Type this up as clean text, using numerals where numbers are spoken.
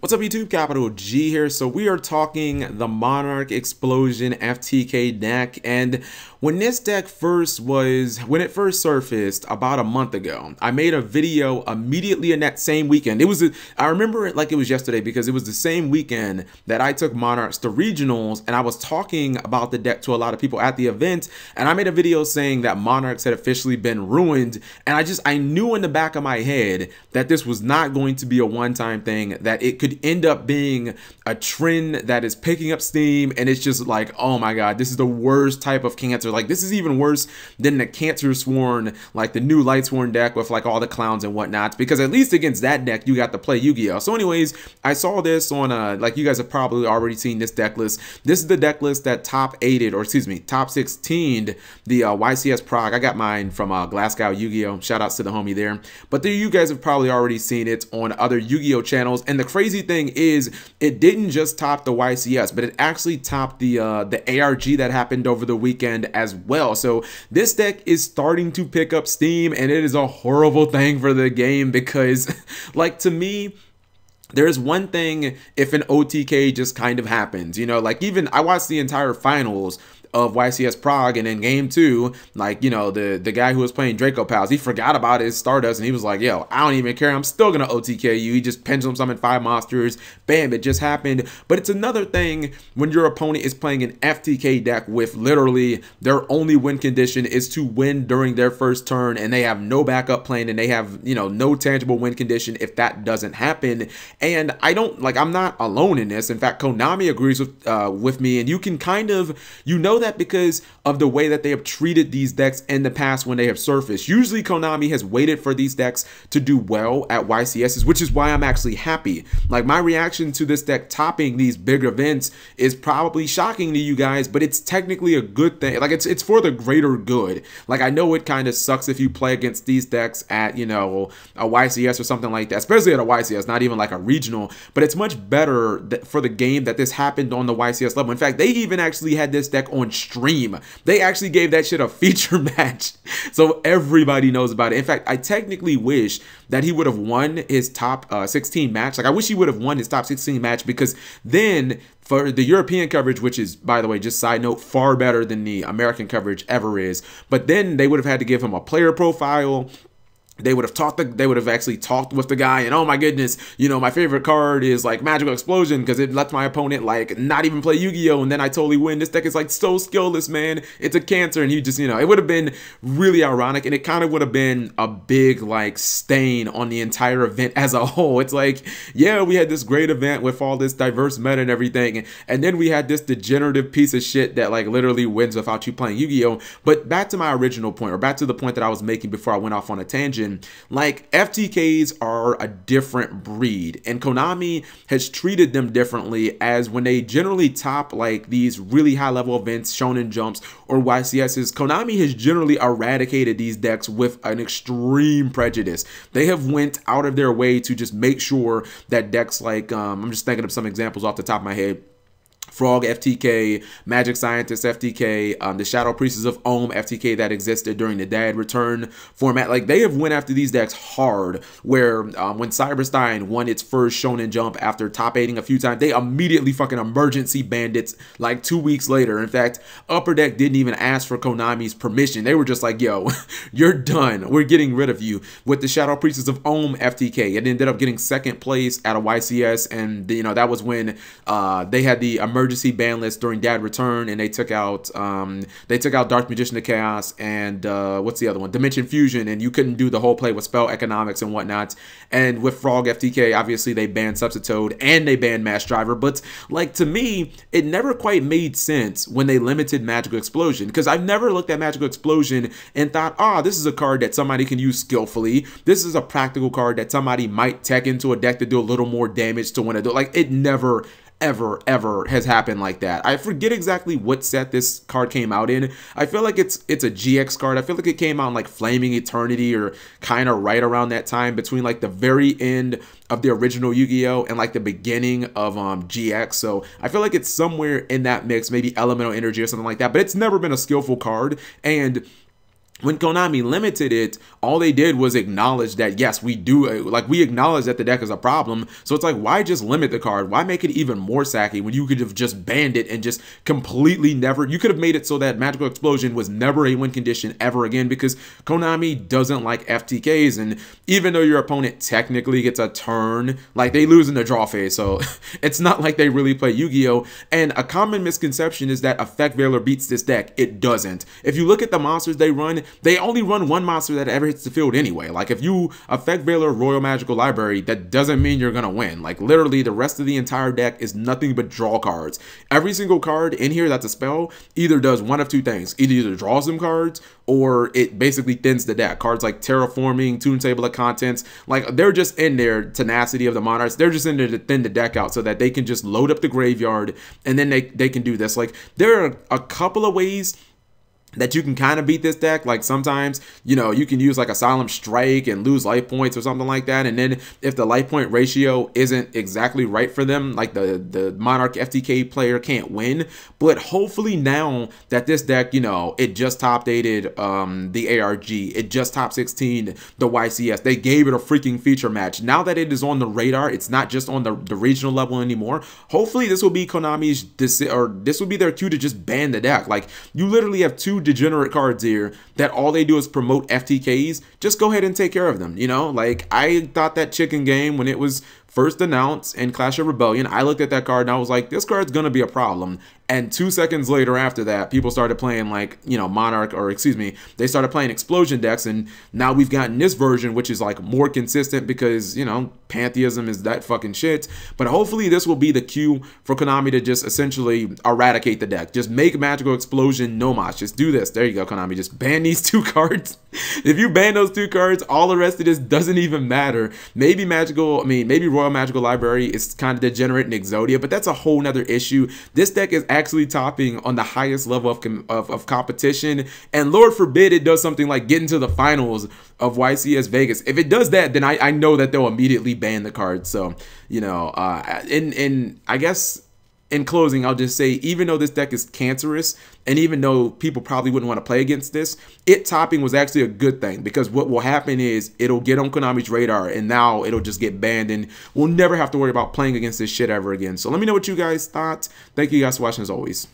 What's up YouTube, Capital G here. So we are talking the Monarch Explosion FTK deck, and when this deck first surfaced about a month ago, I made a video immediately in that same weekend. I remember it like it was yesterday because it was the same weekend that I took Monarchs to regionals, and I was talking about the deck to a lot of people at the event, and I made a video saying that Monarchs had officially been ruined, and I knew in the back of my head that this was not going to be a one-time thing, that it could end up being a trend that is picking up steam, and it's just like, oh my god, this is the worst type of cancer. Like, this is even worse than the Cancer Sworn, like the new Light Sworn deck with like all the clowns and whatnot, because at least against that deck you got to play Yu-Gi-Oh. So anyways, I saw this on like, you guys have probably already seen this deck list. This is the deck list that top 16'd the YCS Prague. I got mine from Glasgow Yu-Gi-Oh. Shout outs to the homie there. But there, you guys have probably already seen it on other Yu-Gi-Oh channels, and the crazy thing is it didn't just top the YCS, but it actually topped the ARG that happened over the weekend as well. So this deck is starting to pick up steam, and it is a horrible thing for the game because, like, to me, there's one thing if an OTK just kind of happens, you know, like, even I watched the entire finals of YCS Prague, and in game 2, like, you know, the guy who was playing Draco Pals, he forgot about his Stardust, and he was like, yo, I don't even care, I'm still gonna OTK you. He just pendulum summoned 5 monsters, bam, it just happened. But it's another thing when your opponent is playing an FTK deck with literally their only win condition is to win during their first turn, and they have no backup plan, and they have, you know, no tangible win condition if that doesn't happen. And I'm not alone in this. In fact, Konami agrees with me, and you can kind of, you know, that because of the way that they have treated these decks in the past when they have surfaced. Usually Konami has waited for these decks to do well at YCSs, which is why I'm actually happy. Like, my reaction to this deck topping these big events is probably shocking to you guys, but it's technically a good thing. Like, it's for the greater good. Like, I know it kind of sucks if you play against these decks at, you know, a YCS or something like that, especially at a YCS, not even like a regional, but it's much better for the game that this happened on the YCS level. In fact, they even actually had this deck on stream. They actually gave that shit a feature match, so everybody knows about it. In fact, I technically wish that he would have won his top 16 match. Like, I wish he would have won his top 16 match, because then for the European coverage, which is, by the way, just side note, far better than the American coverage ever is, but then they would have had to give him a player profile. They would have actually talked with the guy, and oh my goodness, you know, my favorite card is like Magical Explosion because it lets my opponent like not even play Yu-Gi-Oh, and then I totally win. This deck is like so skillless, man. It's a cancer. And you just, you know, it would have been really ironic, and it kind of would have been a big like stain on the entire event as a whole. It's like, yeah, we had this great event with all this diverse meta and everything, and then we had this degenerative piece of shit that like literally wins without you playing Yu-Gi-Oh. But back to my original point, or back to the point that I was making before I went off on a tangent. Like, FTKs are a different breed, and Konami has treated them differently, as when they generally top like these really high level events, Shonen Jumps or YCSs, Konami has generally eradicated these decks with an extreme prejudice. They have went out of their way to just make sure that decks like, I'm just thinking of some examples off the top of my head, Frog FTK, Magic Scientist FTK, the Shadow Priestess of Ohm FTK that existed during the Dad Return format. Like, they have went after these decks hard, where when Cyberstein won its first Shonen Jump after top 8ing a few times, they immediately fucking emergency banned it like 2 weeks later. In fact, Upper Deck didn't even ask for Konami's permission. They were just like, yo, you're done. We're getting rid of you. With the Shadow Priestess of Ohm FTK, it ended up getting 2nd place at a YCS, and, you know, that was when they had the emergency ban list during Dad Return, and they took out Dark Magician of Chaos and what's the other one, Dimension Fusion, and you couldn't do the whole play with spell economics and whatnot. And with Frog FTK, obviously they banned Substitute and they banned Mass Driver. But like, to me, it never quite made sense when they limited Magical Explosion, because I've never looked at Magical Explosion and thought, ah, this is a card that somebody can use skillfully. This is a practical card that somebody might tech into a deck to do a little more damage to win a, like, it never ever has happened like that. I forget exactly what set this card came out in. I feel like it's a GX card. I feel like it came out in like Flaming Eternity, or kind of right around that time, between like the very end of the original Yu-Gi-Oh and like the beginning of GX. So I feel like it's somewhere in that mix, maybe Elemental Energy or something like that, but it's never been a skillful card. And when Konami limited it, all they did was acknowledge that, yes, we do, like, we acknowledge that the deck is a problem. So it's like, why just limit the card? Why make it even more sacky when you could have just banned it and just completely never, you could have made it so that Magical Explosion was never a win condition ever again, because Konami doesn't like FTKs. And even though your opponent technically gets a turn, like, they lose in the draw phase. So it's not like they really play Yu-Gi-Oh! And a common misconception is that Effect Veiler beats this deck. It doesn't. If you look at the monsters they run, they only run one monster that ever hits the field anyway. Like, if you Effect Veiler Royal Magical Library, that doesn't mean you're gonna win. Like, literally the rest of the entire deck is nothing but draw cards. Every single card in here that's a spell either does one of two things. Either draws some cards, or it basically thins the deck. Cards like Terraforming, Toon Table of Contents, like, they're just in there. Tenacity of the Monarchs, they're just in there to thin the deck out so that they can just load up the graveyard, and then they can do this. Like, there are a couple of ways that you can kind of beat this deck. Like, sometimes, you know, you can use like a Solemn Strike and lose life points or something like that, and then if the life point ratio isn't exactly right for them, like the Monarch FTK player can't win. But hopefully now that this deck, you know, it just top 8'd the ARG, it just top 16 the YCS, they gave it a freaking feature match. Now that it is on the radar, it's not just on the regional level anymore. Hopefully this will be Konami's this will be their cue to just ban the deck. Like, you literally have two degenerate cards here that all they do is promote FTKs. Just go ahead and take care of them, you know? Like, I thought that chicken game, when it was first announced in Clash of Rebellion, I looked at that card and I was like, this card's gonna be a problem. And 2 seconds later after that, people started playing, like, you know, Monarch, or excuse me, they started playing Explosion decks, and now we've gotten this version, which is like more consistent because, you know, pantheism is that fucking shit. But hopefully this will be the cue for Konami to just essentially eradicate the deck. Just make Magical Explosion no match. Just do this. There you go, Konami. Just ban these 2 cards. If you ban those 2 cards, all the rest of this doesn't even matter. Maybe maybe Royal Magical Library is kind of degenerate in Exodia, but that's a whole nother issue. This deck is actually topping on the highest level of competition, and Lord forbid it does something like get into the finals of YCS Vegas. If it does that, then I know that they'll immediately ban the card. So, you know, I guess in closing, I'll just say, even though this deck is cancerous, and even though people probably wouldn't want to play against this, it topping was actually a good thing, because what will happen is it'll get on Konami's radar, and now it'll just get banned, and we'll never have to worry about playing against this shit ever again. So let me know what you guys thought. Thank you guys for watching, as always.